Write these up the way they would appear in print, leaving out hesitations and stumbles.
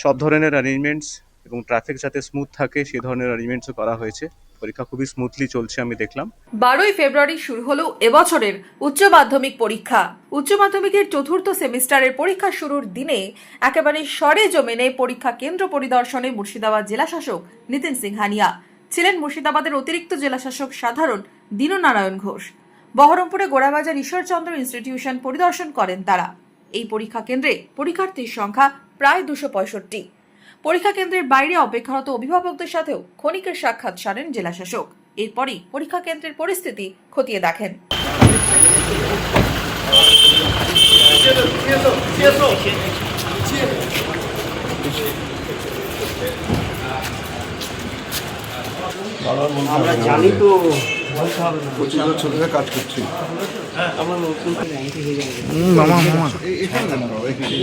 সব ধরনের অ্যারেঞ্জমেন্টস এবং ট্রাফিক যাতে স্মুথ থাকে সেই ধরনের অ্যারেঞ্জমেন্টসও করা হয়েছে। পরীক্ষা খুবই স্মুথলি চলছে আমি দেখলাম। 12ই ফেব্রুয়ারি শুরু হলো এবছরের উচ্চ মাধ্যমিক পরীক্ষা। উচ্চ মাধ্যমিকের চতুর্থ সেমিস্টারের পরীক্ষা শুরুর দিনে একেবারে সরেজমিনে পরীক্ষা কেন্দ্র পরিদর্শনে মুর্শিদাবাদ জেলাশাসক নিতিন সিংহানিয়া ছিলেন। মুর্শিদাবাদের অতিরিক্ত জেলাশাসক সাধারণ দীননারায়ণ ঘোষ বহরমপুরে গোড়াবাজার ঈশ্বরচন্দ্র ইনস্টিটিউশন পরিদর্শন করেন তারা। এই পরীক্ষা কেন্দ্রে পরীক্ষার্থীর সংখ্যা প্রায় 265। পরীক্ষা কেন্দ্রের বাইরে অপেক্ষারত অভিভাবকদের সাথেও ক্ষণিকের সাক্ষাৎ সারেন জেলাশাসক। এরপরই পরীক্ষা কেন্দ্রের পরিস্থিতি খতিয়ে দেখেন। আমরা জানি তো প্রচুর ছোটরা কাজ করছি। আমার নতুন ব্যাংকে হয়ে যাবে। এখানে না বাবা, এখানে।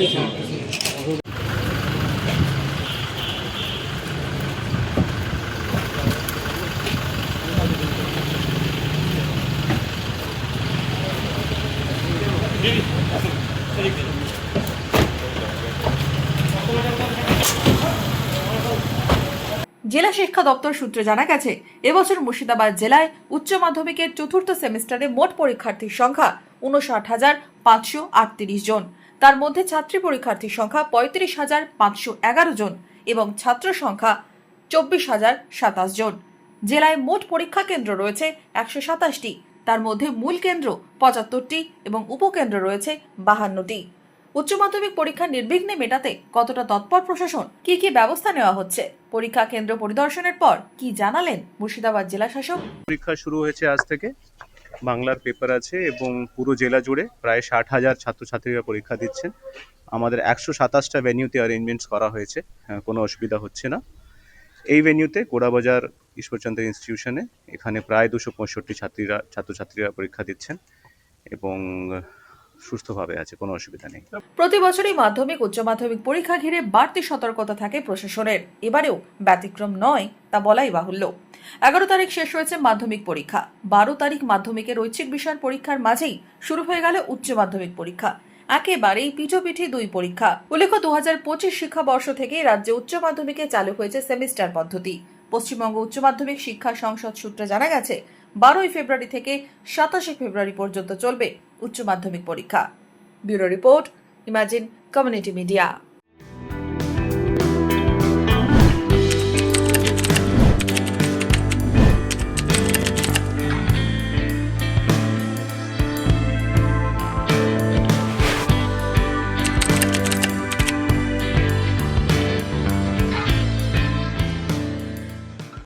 জেলা শিক্ষা দপ্তর সূত্রে জানা গেছে, এবছর মুর্শিদাবাদ জেলায় উচ্চ মাধ্যমিকের চতুর্থ সেমিস্টারে মোট পরীক্ষার্থীর সংখ্যা 59,538 জন। তার মধ্যে ছাত্রী পরীক্ষার্থীর সংখ্যা 35,511 জন এবং ছাত্র সংখ্যা 24,027 জন। জেলায় মোট পরীক্ষা কেন্দ্র রয়েছে 127টি। তার মধ্যে মূল কেন্দ্র 75টি এবং উপকেন্দ্র রয়েছে 52টি। উচ্চ মাধ্যমিক পরীক্ষা নির্বিঘ্নে মেটাতে কতটা তৎপর প্রশাসন, কি কি ব্যবস্থা নেওয়া হচ্ছে, পরীক্ষা কেন্দ্র পরিদর্শনের পর কি জানালেন মুর্শিদাবাদ জেলা শাসক। পরীক্ষা শুরু হয়েছে আজ থেকে। বাংলার পেপার আছে এবং পুরো জেলা জুড়ে প্রায় 60,000 ছাত্রছাত্রীরা পরীক্ষা দিচ্ছেন। আমাদের 127টা ভেন্যুতে অ্যারেঞ্জমেন্টস করা হয়েছে, কোনো অসুবিধা হচ্ছে না। এই ভেন্যুতে গোড়াবাজার ঈশ্বরচন্দ্র ইনস্টিটিউশনে এখানে প্রায় 265 ছাত্রছাত্রীরা পরীক্ষা দিচ্ছেন এবং সুস্থভাবে আছে, কোনো অসুবিধা নেই। প্রতি বছরই মাধ্যমিক উচ্চ মাধ্যমিক পরীক্ষা ঘিরে বাড়তি সতর্কতা থাকে প্রশাসনের। এবারেও ব্যতিক্রম নয় তা বলাই বাহুল্য। 11 তারিখ শেষ হয়েছে মাধ্যমিক পরীক্ষা। 12 তারিখ মাধ্যমিকের ঐচ্ছিক বিষয়ের পরীক্ষার মাঝেই শুরু হয়ে গেল উচ্চ মাধ্যমিক পরীক্ষা। একেবারেই পিঠোপিঠি দুই পরীক্ষা। উল্লেখ্য, 2025 শিক্ষাবর্ষ থেকে রাজ্যে উচ্চ মাধ্যমিকে চালু হয়েছে সেমিস্টার পদ্ধতি। পশ্চিমবঙ্গ উচ্চ মাধ্যমিক শিক্ষা সংসদ সূত্রে জানা গেছে, 12ই ফেব্রুয়ারি থেকে 27শে ফেব্রুয়ারি পর্যন্ত চলবে উচ্চ মাধ্যমিক পরীক্ষা। Bureau report, imagine community media.